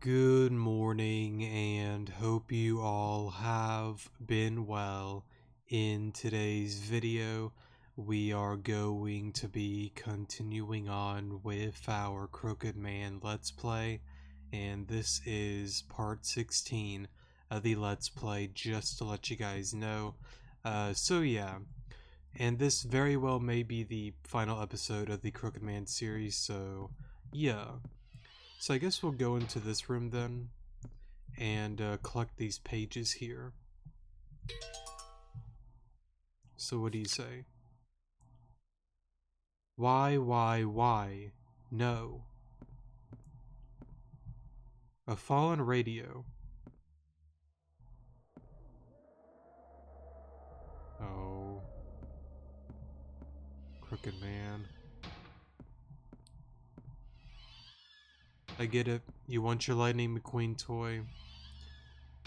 Good morning, and hope you all have been well. In today's video, we are going to be continuing on with our Crooked Man Let's Play, and this is part 16 of the Let's Play, just to let you guys know. So yeah, and this very well may be the final episode of the Crooked Man series, so yeah. So I guess we'll go into this room then and collect these pages here. So what do you say? Why? No. A fallen radio. Oh. Crooked Man. I get it. You want your Lightning McQueen toy.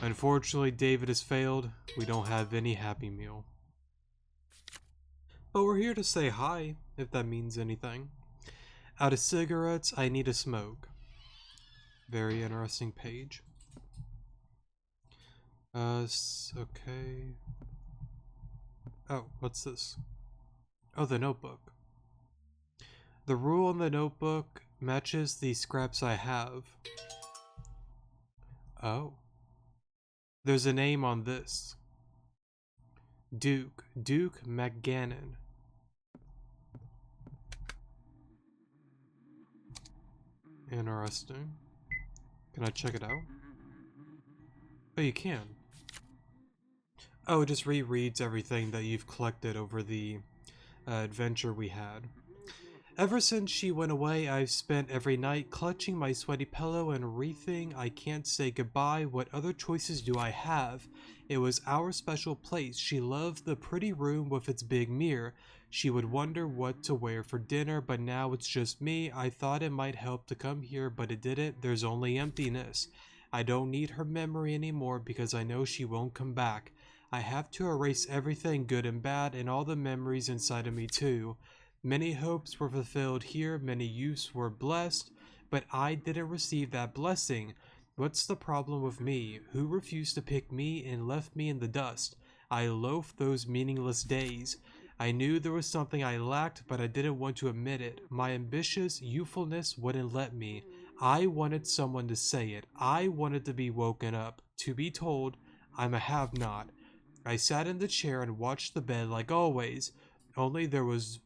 Unfortunately, David has failed. We don't have any Happy Meal. But we're here to say hi, if that means anything. Out of cigarettes, I need a smoke. Very interesting page. Okay. Oh, what's this? Oh, the notebook. The rule in the notebook matches the scraps I have. Oh. There's a name on this. Duke McGannon. Interesting. Can I check it out? Oh, you can. Oh, it just rereads everything that you've collected over the adventure we had. Ever since she went away, I've spent every night clutching my sweaty pillow and wreathing I can't say goodbye. What other choices do I have? It was our special place. She loved the pretty room with its big mirror. She would wonder what to wear for dinner, but now it's just me. I thought it might help to come here, but it didn't. There's only emptiness. I don't need her memory anymore because I know she won't come back. I have to erase everything good and bad and all the memories inside of me too. Many hopes were fulfilled here, many youths were blessed, but I didn't receive that blessing. What's the problem with me? Who refused to pick me and left me in the dust? I loathed those meaningless days. I knew there was something I lacked, but I didn't want to admit it. My ambitious youthfulness wouldn't let me. I wanted someone to say it. I wanted to be woken up, to be told, I'm a have-not. I sat in the chair and watched the bed like always, only there was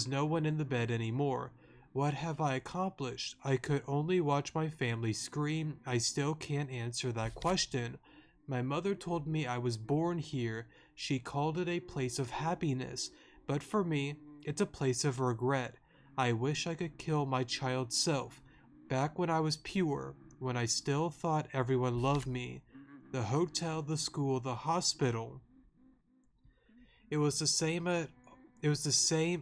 no one in the bed anymore. What have I accomplished? I could only watch my family scream. I still can't answer that question. My mother told me I was born here. She called it a place of happiness, but for me, it's a place of regret. I wish I could kill my child self, back when I was pure, when I still thought everyone loved me. The hotel, the school, the hospital. It was the same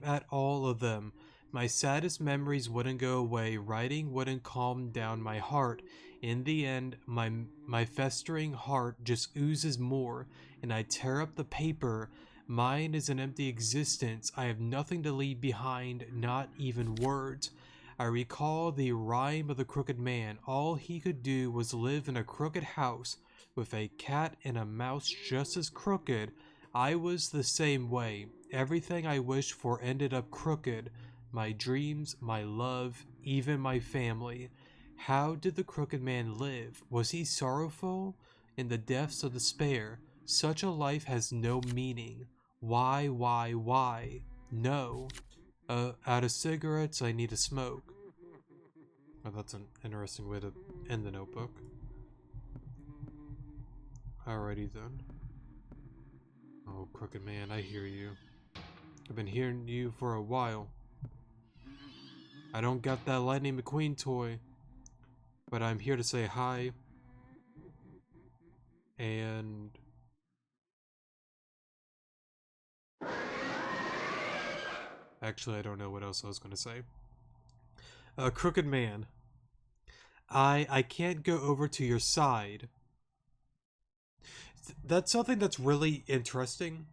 at all of them. My saddest memories wouldn't go away. Writing wouldn't calm down my heart. In the end, my festering heart just oozes more, and I tear up the paper. Mine is an empty existence. I have nothing to leave behind, not even words. I recall the rhyme of the crooked man. All he could do was live in a crooked house with a cat and a mouse just as crooked. I was the same way. Everything I wished for ended up crooked. My dreams, my love, even my family. How did the crooked man live? Was he sorrowful? In the depths of despair. Such a life has no meaning. Why? No. Out of cigarettes, I need a smoke. Oh, that's an interesting way to end the notebook. Alrighty then. Oh, crooked man, I hear you. I've been hearing you for a while. I don't got that Lightning McQueen toy, but I'm here to say hi. And actually, I don't know what else I was going to say. Crooked man, I can't go over to your side. That's something that's really interesting,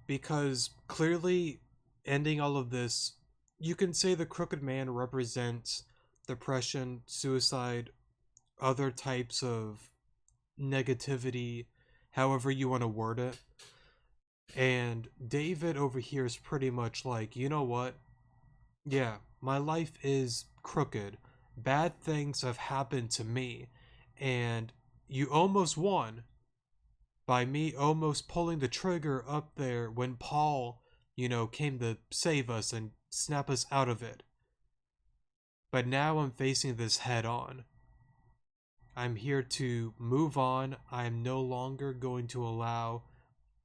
because clearly ending all of this, you can say the crooked man represents depression, suicide, other types of negativity, however you want to word it. And David over here is pretty much like, you know what? Yeah, my life is crooked. Bad things have happened to me. And you almost won by me almost pulling the trigger up there when Paul, came to save us and snap us out of it. But now I'm facing this head on. I'm here to move on. I'm no longer going to allow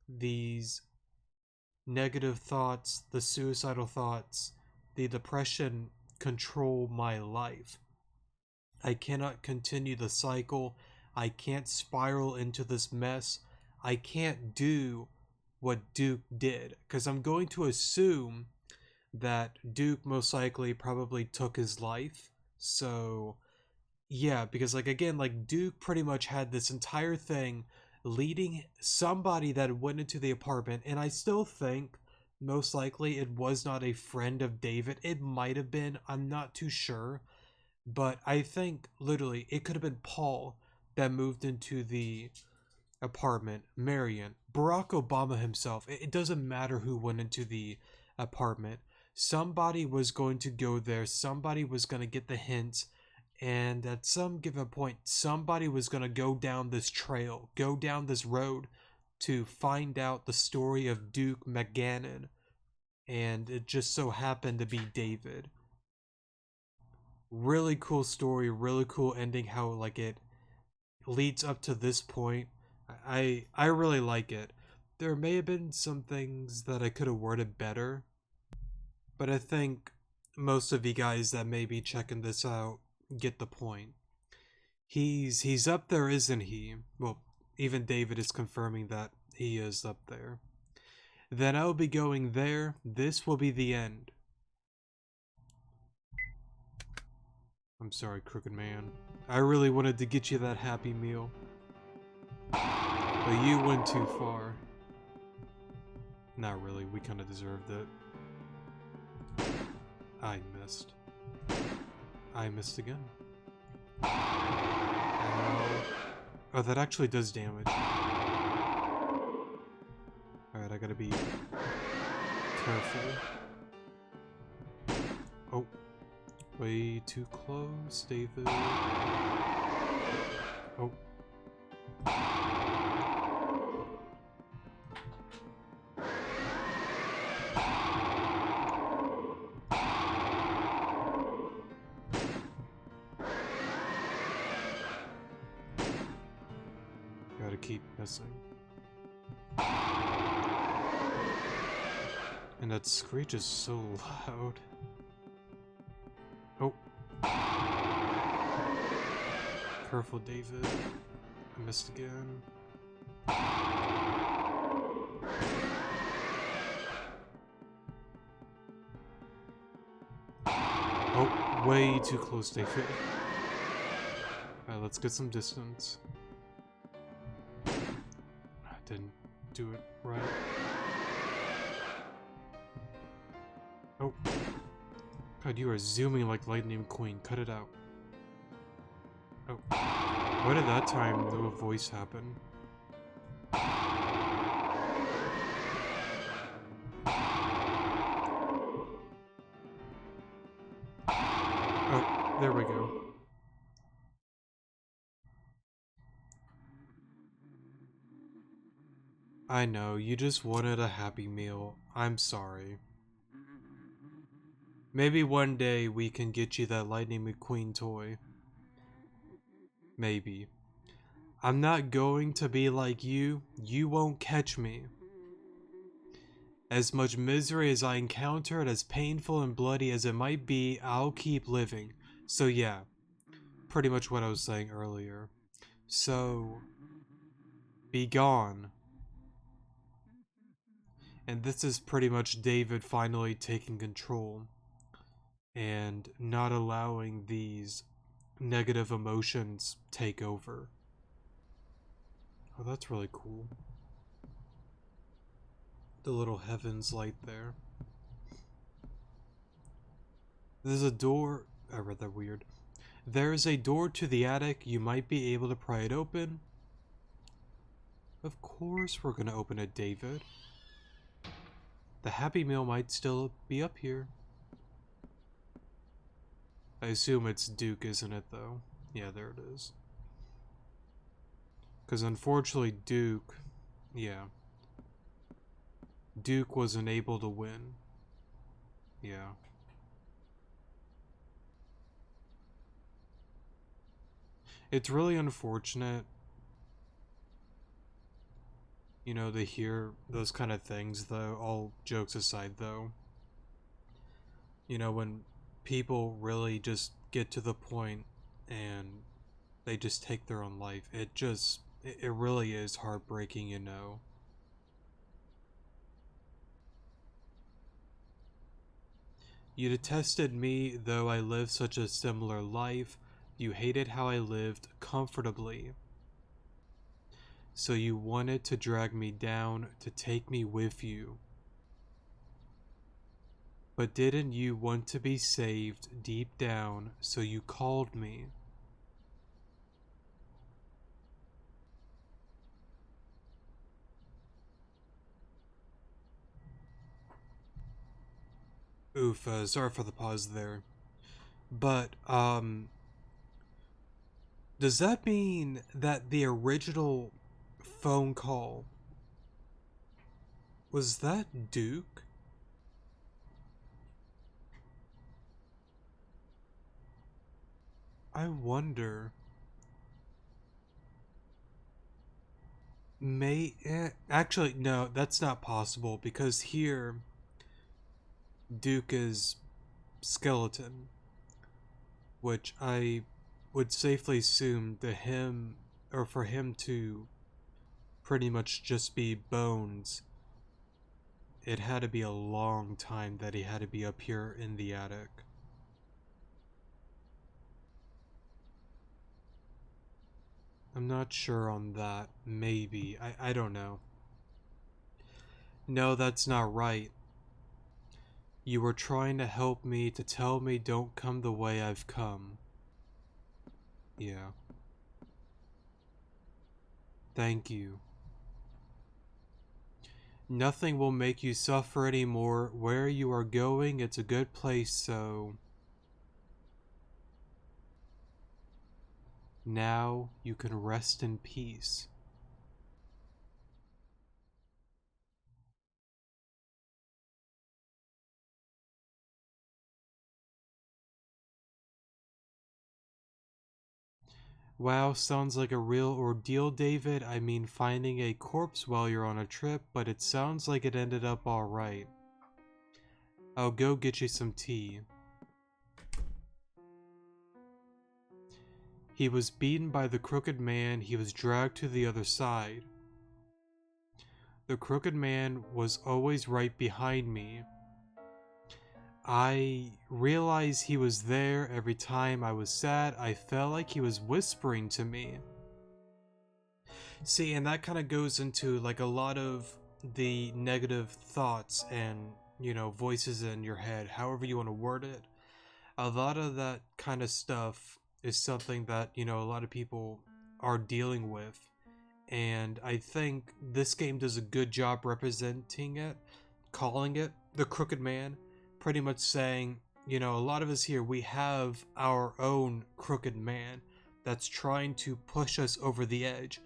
these negative thoughts, the suicidal thoughts, the depression control my life. I cannot continue the cycle. I can't spiral into this mess. I can't do what Duke did, because I'm going to assume that Duke most likely probably took his life. So yeah, because again, Duke pretty much had this entire thing leading somebody that went into the apartment, and I still think most likely it was not a friend of David. It might have been, I'm not too sure, but I think literally it could have been Paul that moved into the apartment, Marion, Barack Obama himself. It doesn't matter who went into the apartment. Somebody was going to go there, somebody was going to get the hints, and at some given point, somebody was going to go down this trail, go down this road to find out the story of Duke McGannon. And it just so happened to be David. Really cool story, really cool ending, how it leads up to this point. I really like it. There may have been some things that I could have worded better, but I think most of you guys that may be checking this out get the point. He's up there, isn't he? Well, even David is confirming that he is up there. Then I'll be going there. This will be the end. I'm sorry, Crooked Man. I really wanted to get you that Happy Meal, but you went too far. Not really, we kind of deserved it. I missed. I missed again. Oh, that actually does damage. Alright, I gotta be careful. Oh. Way too close, David. Oh. Gotta keep missing. And that screech is so loud. Oh. Careful, David. I missed again. Oh, way too close, David. Alright, let's get some distance. I didn't do it right. Oh. God, you are zooming like Lightning McQueen. Cut it out. Oh. Why did that time no voice happen? Oh, there we go. I know, you just wanted a Happy Meal. I'm sorry. Maybe one day we can get you that Lightning McQueen toy. Maybe. I'm not going to be like you. You won't catch me. As much misery as I encountered, as painful and bloody as it might be, I'll keep living. So yeah, pretty much what I was saying earlier. So, be gone. And this is pretty much David finally taking control and not allowing these negative emotions take over. Oh, that's really cool. The little heavens light there. There's a door. I read that weird. There is a door to the attic. You might be able to pry it open. Of course we're gonna open it, David. The Happy Meal might still be up here. I assume it's Duke, isn't it, though? Yeah, there it is. Because unfortunately, Duke... Yeah. Duke wasn't able to win. Yeah. It's really unfortunate, you know, to hear those kind of things, though, all jokes aside, though. You know, when people really just get to the point and they just take their own life, it really is heartbreaking, you know. You detested me, though I lived such a similar life. You hated how I lived comfortably. So you wanted to drag me down, to take me with you. But didn't you want to be saved deep down, so you called me? Oof, sorry for the pause there. But, does that mean that the original phone call was that Duke? I wonder. Actually, no, that's not possible because here Duke is skeleton, which I would safely assume that him, or for him to pretty much just be bones, it had to be a long time that he had to be up here in the attic. I'm not sure on that. Maybe. I don't know. No, that's not right. You were trying to help me, to tell me don't come the way I've come. Yeah. Thank you. Nothing will make you suffer anymore. Where you are going, it's a good place, so... Now you can rest in peace. Wow, sounds like a real ordeal, David. I mean, finding a corpse while you're on a trip, but it sounds like it ended up alright. I'll go get you some tea. He was beaten by the Crooked Man. He was dragged to the other side. The Crooked Man was always right behind me. I realized he was there every time I was sad. I felt like he was whispering to me. See, and that kind of goes into like a lot of the negative thoughts and, you know, voices in your head, however you want to word it. A lot of that kind of stuff is something that, you know, a lot of people are dealing with. And I think this game does a good job representing it, calling it the Crooked Man, pretty much saying, you know, a lot of us here, we have our own Crooked Man that's trying to push us over the edge.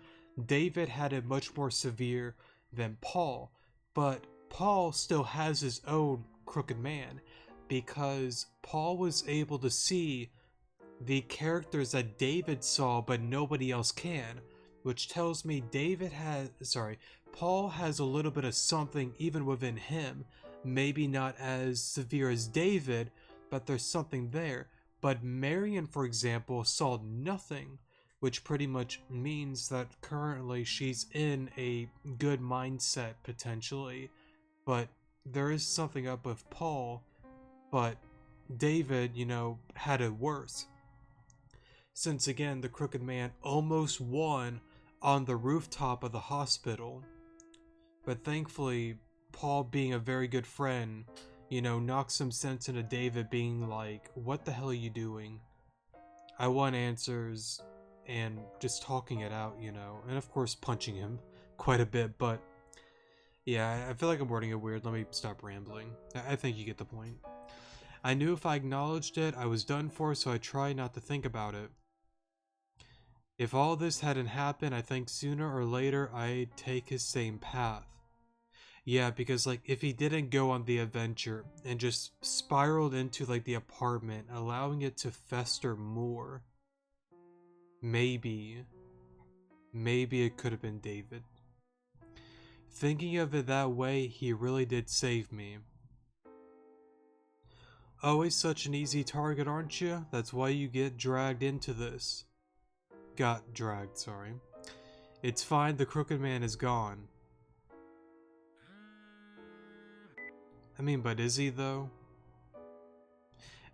David had it much more severe than Paul, but Paul still has his own Crooked Man because Paul was able to see the characters that David saw but nobody else can, which tells me Paul has a little bit of something even within him, maybe not as severe as David, but there's something there. But Marion, for example, saw nothing, which pretty much means that currently she's in a good mindset potentially, but there is something up with Paul, but David, you know, had it worse. Since again, the Crooked Man almost won on the rooftop of the hospital. But thankfully, Paul, being a very good friend, you know, knocked some sense into David, being like, what the hell are you doing? I want answers and just talking it out, you know, and of course punching him quite a bit, but yeah, I feel like I'm wording it weird. Let me stop rambling. I think you get the point. I knew if I acknowledged it, I was done for, so I tried not to think about it. If all this hadn't happened, I think sooner or later I'd take his same path. Yeah, because like if he didn't go on the adventure and just spiraled into like the apartment, allowing it to fester more, maybe it could have been David. Thinking of it that way, he really did save me. Always such an easy target, aren't you? That's why you get dragged into this. Got dragged, sorry. It's fine, the crooked man is gone. I mean, but is he though?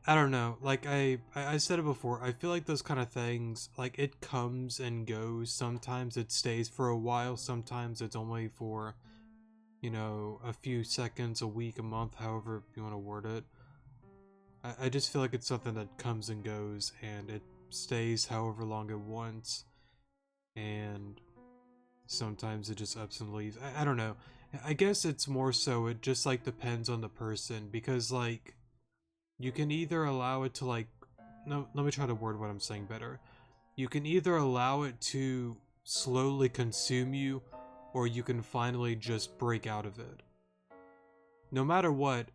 I don't know, like I said it before, I feel like those kind of things, like it comes and goes. Sometimes it stays for a while, sometimes it's only for, you know, a few seconds, a week, a month, however you want to word it. I just feel like it's something that comes and goes, and it stays however long it wants, and sometimes it just ups and leaves. I don't know. I guess it's more so it just like depends on the person, because like you can either allow it to like, no, let me try to word what I'm saying better. You can either allow it to slowly consume you, or you can finally just break out of it. No matter what,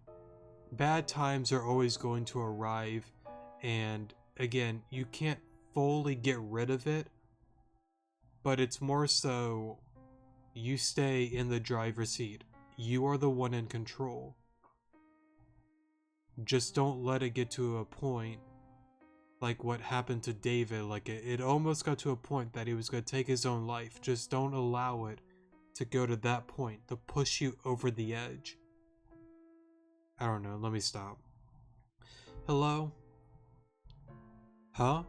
bad times are always going to arrive, and again, you can't fully get rid of it, but it's more so you stay in the driver's seat. You are the one in control. Just don't let it get to a point like what happened to David. Like it almost got to a point that he was going to take his own life. Just don't allow it to go to that point, to push you over the edge. I don't know, let me stop. Hello? Huh?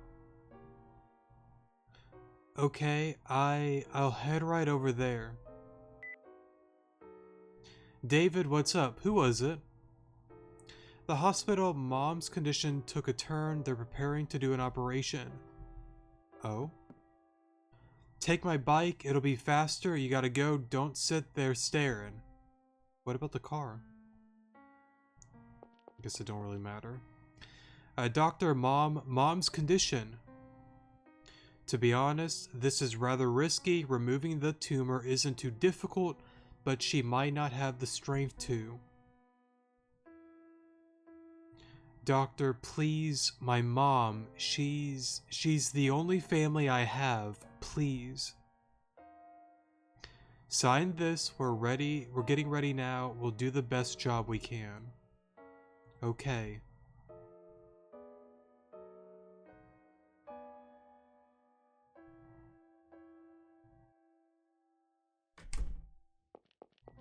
Okay, I'll head right over there. David, what's up? Who was it? The hospital. Mom's condition took a turn. They're preparing to do an operation. Oh? Take my bike, it'll be faster. You gotta go, don't sit there staring. What about the car? I guess it don't really matter. Doctor, mom's condition. To be honest, this is rather risky. Removing the tumor isn't too difficult, but she might not have the strength to. Doctor, please, my mom, she's the only family I have, please. Sign this, we're ready, we're getting ready now, we'll do the best job we can. Okay.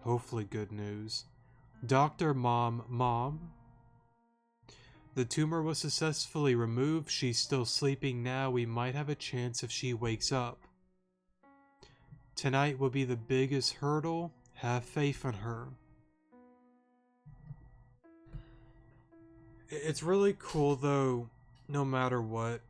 Hopefully good news. Doctor, mom? The tumor was successfully removed. She's still sleeping now. We might have a chance if she wakes up. Tonight will be the biggest hurdle. Have faith in her. It's really cool though, no matter what.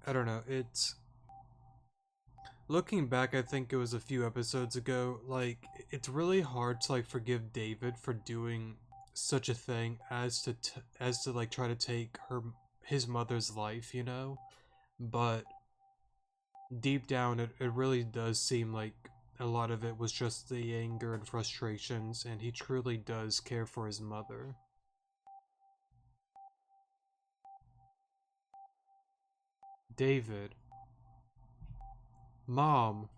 I don't know, it's... Looking back, I think it was a few episodes ago, like, it's really hard to, like, forgive David for doing such a thing as to like, try to take his mother's life, you know? But deep down, it really does seem like a lot of it was just the anger and frustrations, and he truly does care for his mother. David. Mom.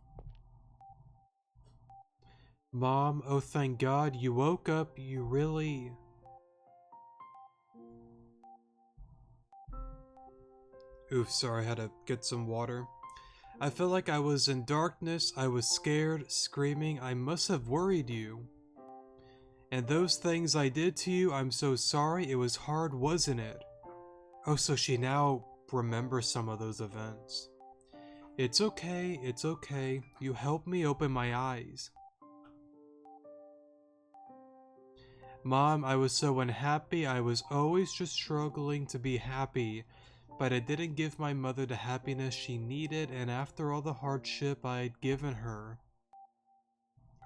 Mom, oh thank God, you woke up, you really... Oof, sorry, I had to get some water. I felt like I was in darkness, I was scared, screaming, I must have worried you. And those things I did to you, I'm so sorry, it was hard, wasn't it? Oh, so she now remembers some of those events. It's okay, you helped me open my eyes. Mom, I was so unhappy. I was always just struggling to be happy. But I didn't give my mother the happiness she needed, and after all the hardship I had given her,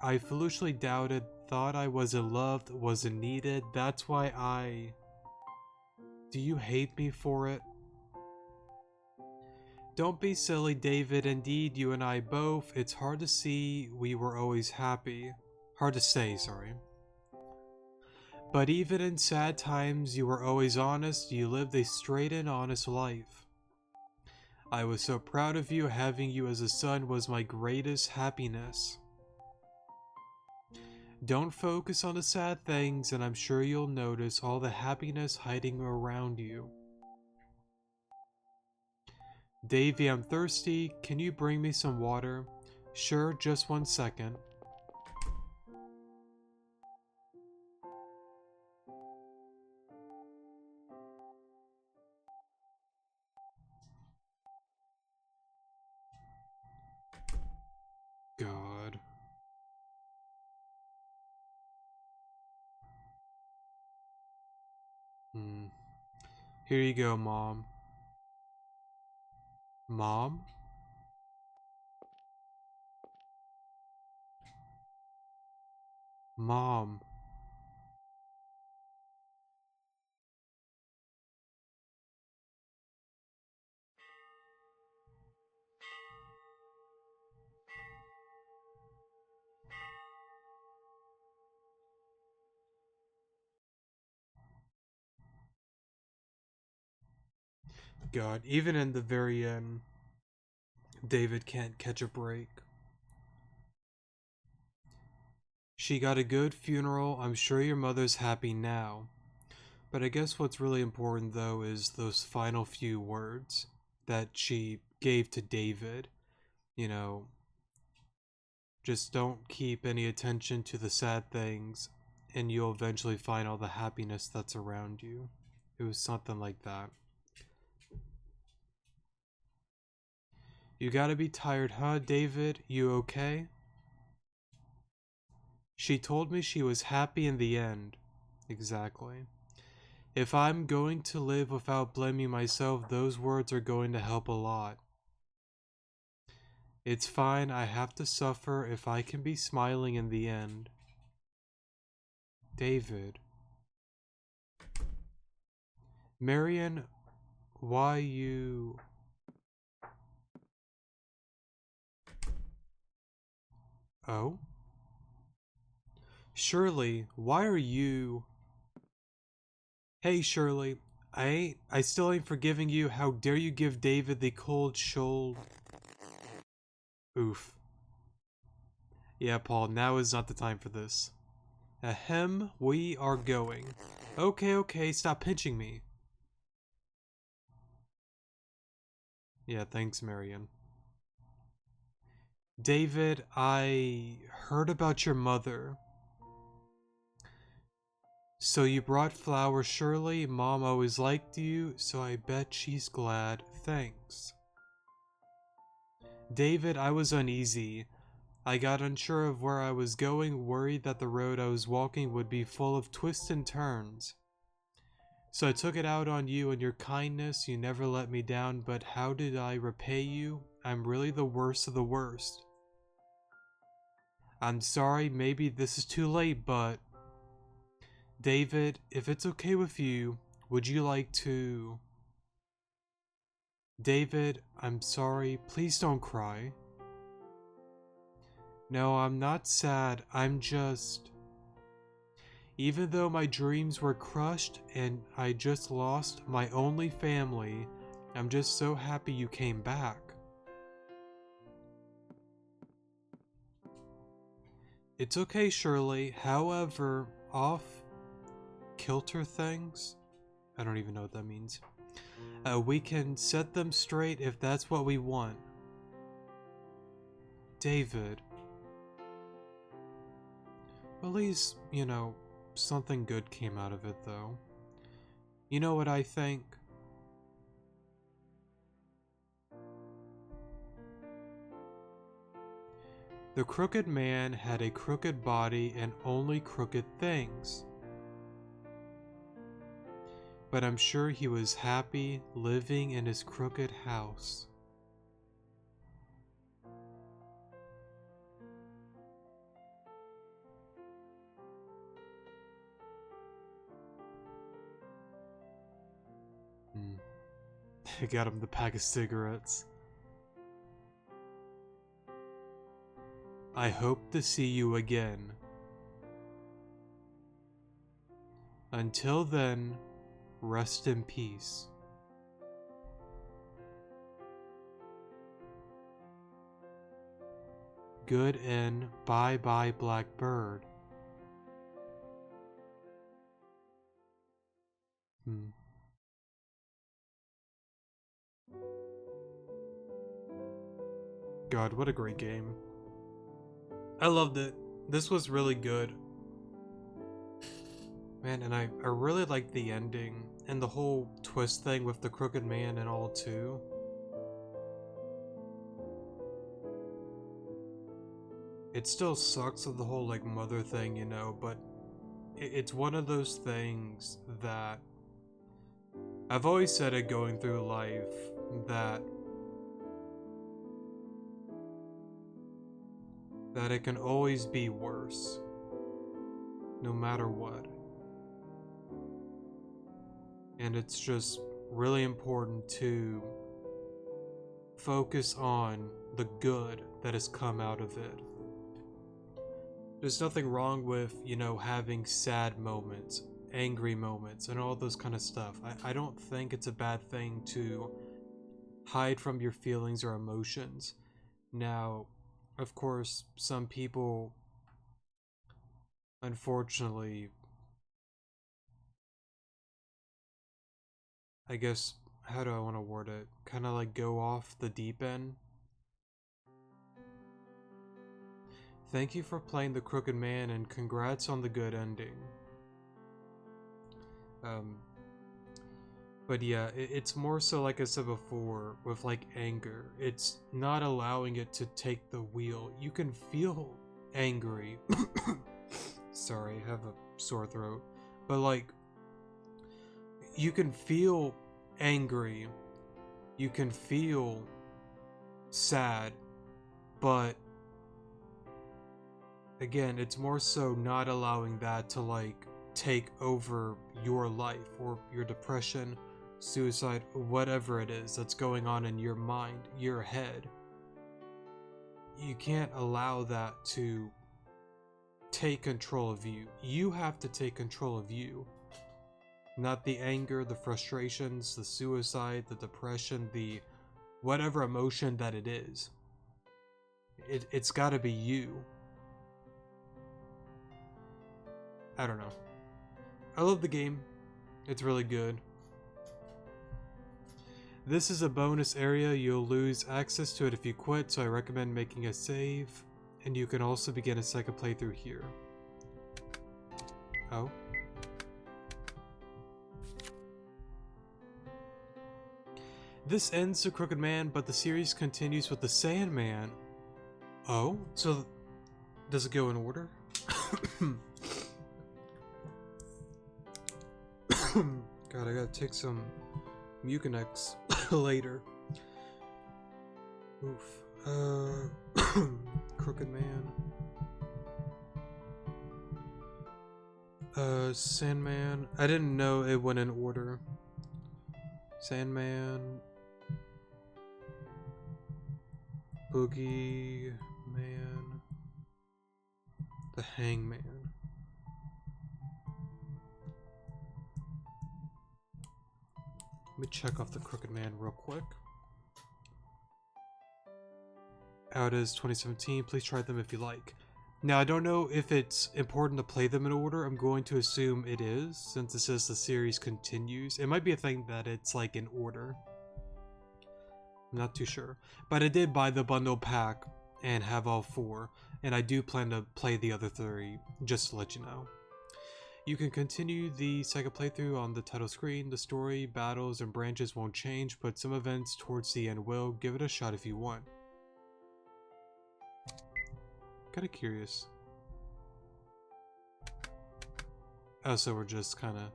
I foolishly doubted, thought I wasn't loved, wasn't needed. That's why I... Do you hate me for it? Don't be silly, David. Indeed, you and I both. It's hard to see we were always happy. Hard to say, sorry. But even in sad times, you were always honest. You lived a straight and honest life. I was so proud of you. Having you as a son was my greatest happiness. Don't focus on the sad things, and I'm sure you'll notice all the happiness hiding around you. Davy, I'm thirsty. Can you bring me some water? Sure, just 1 second. God. Here you go, Mom. Mom? Mom. God, even in the very end, David can't catch a break. She got a good funeral. I'm sure your mother's happy now. But I guess what's really important, though, is those final few words that she gave to David. You know, just don't keep any attention to the sad things, and you'll eventually find all the happiness that's around you. It was something like that. You gotta be tired, huh, David? You okay? She told me she was happy in the end. Exactly. If I'm going to live without blaming myself, those words are going to help a lot. It's fine, I have to suffer if I can be smiling in the end. David. Marion, why you... Oh? Shirley, why are you... Hey, Shirley, I still ain't forgiving you. How dare you give David the cold shoulder? Oof. Yeah, Paul, now is not the time for this. Ahem, we are going. Okay, stop pinching me. Yeah, thanks, Marion. David, I heard about your mother. So you brought flowers, Shirley? Mom always liked you, so I bet she's glad. Thanks. David, I was uneasy. I got unsure of where I was going, worried that the road I was walking would be full of twists and turns. So I took it out on you and your kindness. You never let me down, but how did I repay you? I'm really the worst of the worst. I'm sorry, maybe this is too late, but... David, if it's okay with you, would you like to... David, I'm sorry, please don't cry. No, I'm not sad, I'm just... Even though my dreams were crushed and I just lost my only family, I'm just so happy you came back. It's okay, Shirley, however, off-kilter things? I don't even know what that means. We can set them straight if that's what we want. David. At least, you know, something good came out of it, though. You know what I think? The crooked man had a crooked body and only crooked things. but I'm sure he was happy living in his crooked house. They got him the pack of cigarettes. I hope to see you again. Until then, rest in peace. Good and bye-bye, Blackbird. God, what a great game. I loved it. This was really good. Man, and I really liked the ending and the whole twist thing with the crooked man and all too. It still sucks of the whole like mother thing, you know, but it's one of those things that I've always said it going through life that it can always be worse, no matter what. And it's just really important to focus on the good that has come out of it. There's nothing wrong with, you know, having sad moments, angry moments, and all those kind of stuff. I don't think it's a bad thing to hide from your feelings or emotions. Now, of course, some people, unfortunately, I guess, how do I want to word it? Kind of like go off the deep end. Thank you for playing the Crooked Man and congrats on the good ending. But yeah, it's more so like I said before, with like anger. It's not allowing it to take the wheel. You can feel angry. Sorry, I have a sore throat. But like, you can feel angry. You can feel sad. But again, it's more so not allowing that to like take over your life or your depression, suicide, whatever it is that's going on in your mind, your head. You can't allow that to take control of you. You have to take control of you. Not the anger, the frustrations, the suicide, the depression, the whatever emotion that it is. It's gotta be you. I don't know. I love the game. It's really good. This is a bonus area. You'll lose access to it if you quit, so I recommend making a save. And you can also begin a second playthrough here. Oh. This ends the Crooked Man, but the series continues with the Sandman. Oh? So, does it go in order? God, I gotta take some Mucinex later. Oof. Crooked Man. Sandman. I didn't know it went in order. Sandman. Boogie Man. The Hangman. Let me check off the Crooked Man real quick. Out is 2017. Please try them if you like. Now, I don't know if it's important to play them in order. I'm going to assume it is, since it says the series continues. It might be a thing that it's like in order. I'm not too sure. But I did buy the bundle pack and have all 4. And I do plan to play the other 3, just to let you know. You can continue the second playthrough on the title screen. The story, battles, and branches won't change, but some events towards the end will. Give it a shot if you want. Kinda curious. Oh, so we're just kinda...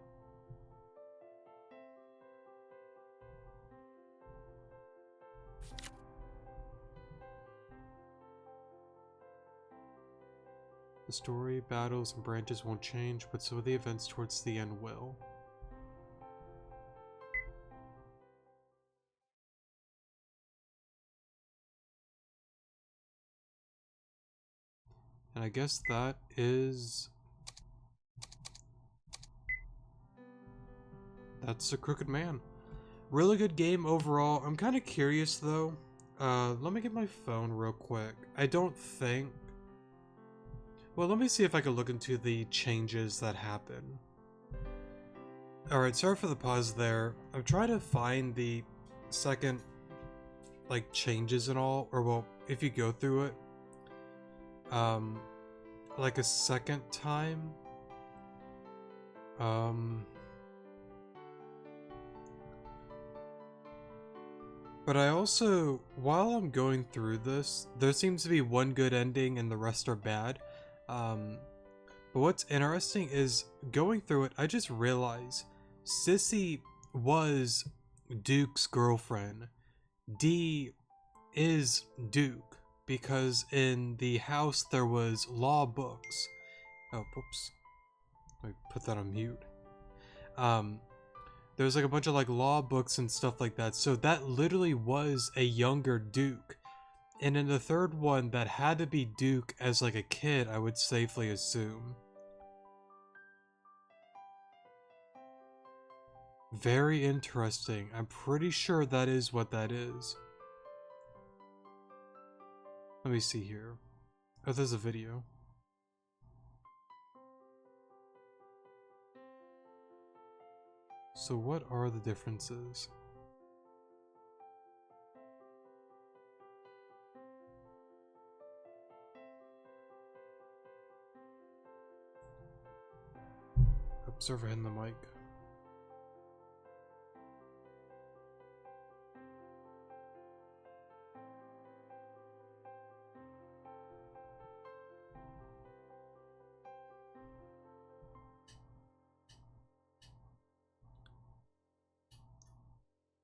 The story, battles, and branches won't change, but some of the events towards the end will. And I guess that's The Crooked Man. Really good game overall. I'm kind of curious though. Let me get my phone real quick. I don't think... Well, let me see if I can look into the changes that happen. Alright, sorry for the pause there. I'm trying to find the second, like, changes and all, or well, if you go through it, like a second time, but I also, while I'm going through this, there seems to be one good ending and the rest are bad. But what's interesting is going through it, I just realized Sissy was Duke's girlfriend. Dee is Duke because in the house there was law books. Oh, whoops. Let me put that on mute. There's like a bunch of like law books and stuff like that. So that literally was a younger Duke. And in the third one, that had to be Duke as like a kid, I would safely assume. Very interesting. I'm pretty sure that is what that is. Let me see here. Oh, there's a video. So what are the differences? Observer hitting the mic.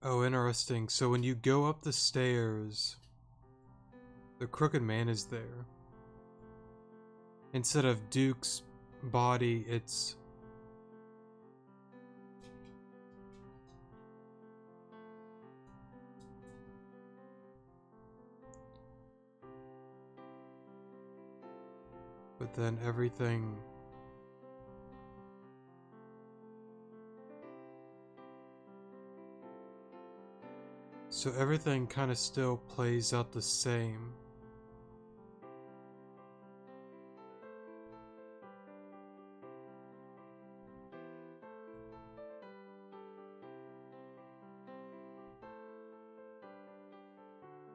Oh, interesting. So when you go up the stairs, the Crooked Man is there. Instead of Duke's body, it's... But then everything... So everything kind of still plays out the same.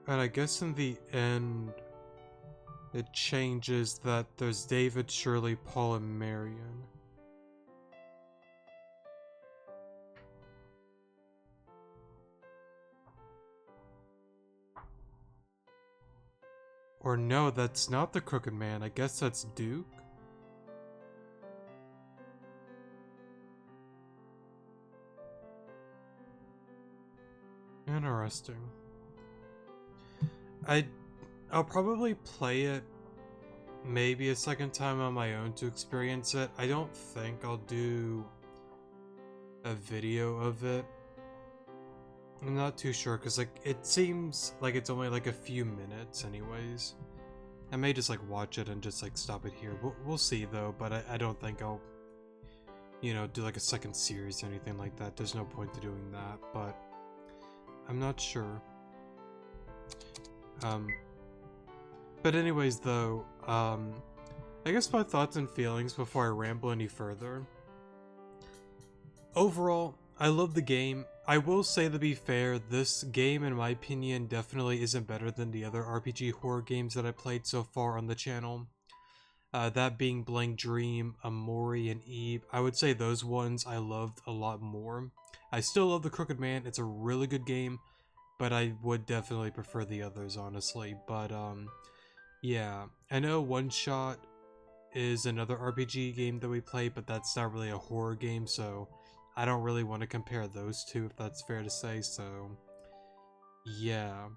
And I guess in the end, it changes that there's David, Shirley, Paul, and Marion. Or no, that's not the Crooked Man. I guess that's Duke? Interesting. I'll probably play it maybe a second time on my own to experience it. I don't think I'll do a video of it. I'm not too sure because like it seems like it's only like a few minutes anyways. I may just like watch it and just like stop it here. We'll see though, but I don't think I'll, you know, do like a second series or anything like that. There's no point to doing that, but I'm not sure. But anyways though, I guess my thoughts and feelings before I ramble any further. Overall, I love the game. I will say, to be fair, this game in my opinion definitely isn't better than the other RPG horror games that I played so far on the channel. That being Blank Dream, Amori, and Eve. I would say those ones I loved a lot more. I still love The Crooked Man. It's a really good game, but I would definitely prefer the others, honestly. But, yeah. I know One Shot is another RPG game that we play, but that's not really a horror game, so I don't really want to compare those two, if that's fair to say, so yeah.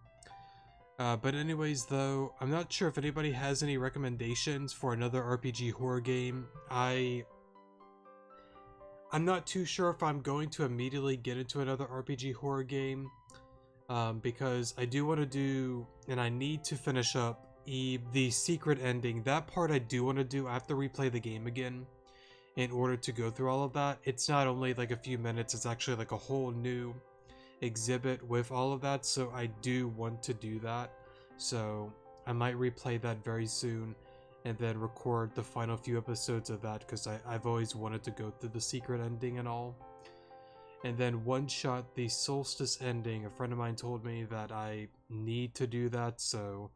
But anyways, though, I'm not sure if anybody has any recommendations for another RPG horror game. I'm not too sure if I'm going to immediately get into another RPG horror game, because I do want to do, and I need to finish up the secret ending. That part I do want to do. I have to replay the game again in order to go through all of that. It's not only like a few minutes, it's actually like a whole new exhibit with all of that, so I do want to do that. So I might replay that very soon and then record the final few episodes of that, because I've always wanted to go through the secret ending and all. And then one shot the solstice ending. A friend of mine told me that I need to do that, so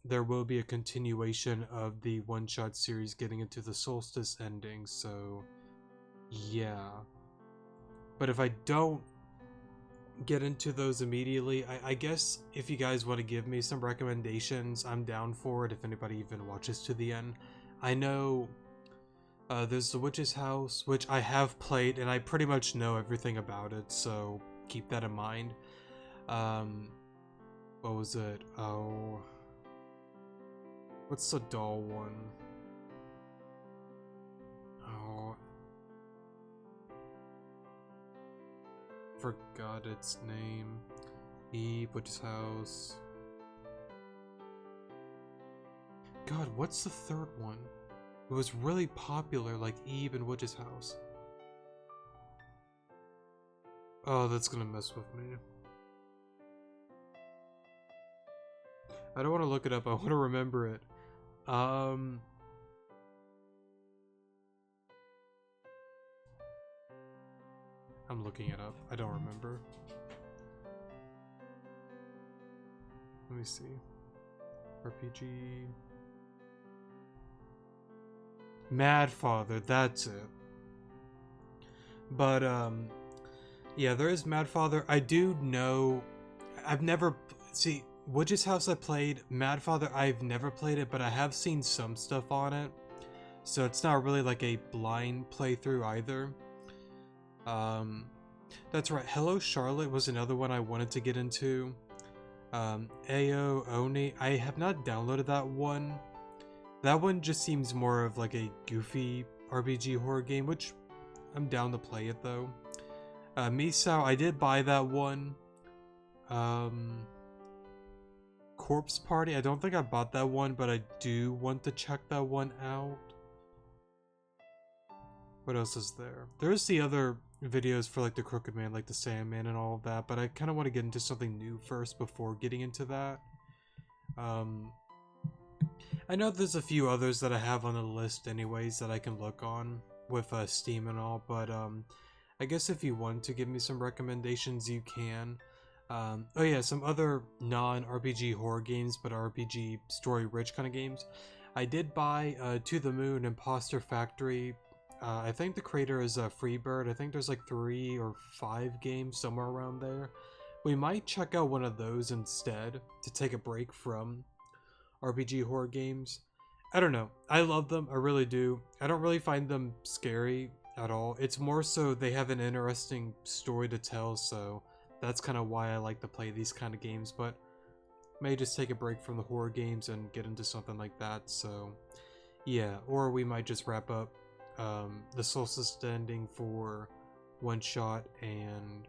there will be a continuation of the one shot series getting into the solstice ending, so yeah. But if I don't get into those immediately, I guess if you guys want to give me some recommendations, I'm down for it, if anybody even watches to the end. I know there's The Witch's House, which I have played, and I pretty much know everything about it, so keep that in mind. What was it? Oh, what's the doll one? Oh, forgot its name. Eve, Witch's House. God, what's the third one? It was really popular, like Eve and Witch's House. Oh, that's gonna mess with me. I don't want to look it up, I want to remember it. I'm looking it up. I don't remember. Let me see. RPG. Mad Father, that's it. But, yeah, there is Mad Father. I do know... I've never... See, Witch's House I played. Mad Father, I've never played it, but I have seen some stuff on it. So it's not really like a blind playthrough either. That's right. Hello Charlotte was another one I wanted to get into. Ao Oni, I have not downloaded that one. That one just seems more of like a goofy RPG horror game, which I'm down to play it though. Misao, I did buy that one. Corpse Party, I don't think I bought that one, but I do want to check that one out. What else is there? There's the other videos for like the Crooked Man, like the Sandman and all of that, but I kind of want to get into something new first before getting into that. I know there's a few others that I have on the list anyways that I can look on with Steam and all, but I guess if you want to give me some recommendations, you can. Oh yeah, some other non-RPG horror games, but RPG story-rich kind of games. I did buy To the Moon, Imposter Factory. I think the creator is Freebird. I think there's like 3 or 5 games somewhere around there. We might check out one of those instead to take a break from RPG horror games. I don't know. I love them. I really do. I don't really find them scary at all. It's more so they have an interesting story to tell, so that's kind of why I like to play these kind of games, but may just take a break from the horror games and get into something like that, so yeah. Or we might just wrap up the Solstice ending for one shot and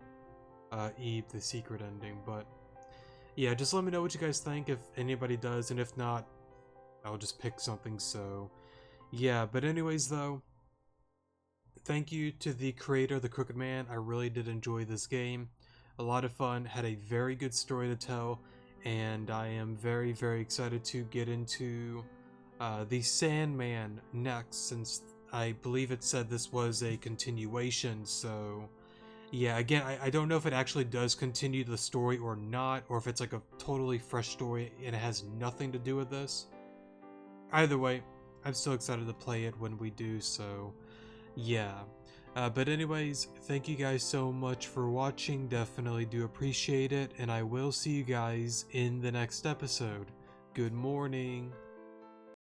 Eve the secret ending. But yeah, just let me know what you guys think if anybody does, and if not, I'll just pick something. So yeah, but anyways though, thank you to the creator, The Crooked Man. I really did enjoy this game. A lot of fun, had a very good story to tell, and I am very, very excited to get into the Sandman next, since I believe it said this was a continuation. So yeah, again, I don't know if it actually does continue the story or not, or if it's like a totally fresh story and it has nothing to do with this. Either way, I'm still excited to play it when we do, so yeah. But anyways, thank you guys so much for watching, definitely do appreciate it, and I will see you guys in the next episode. Good morning.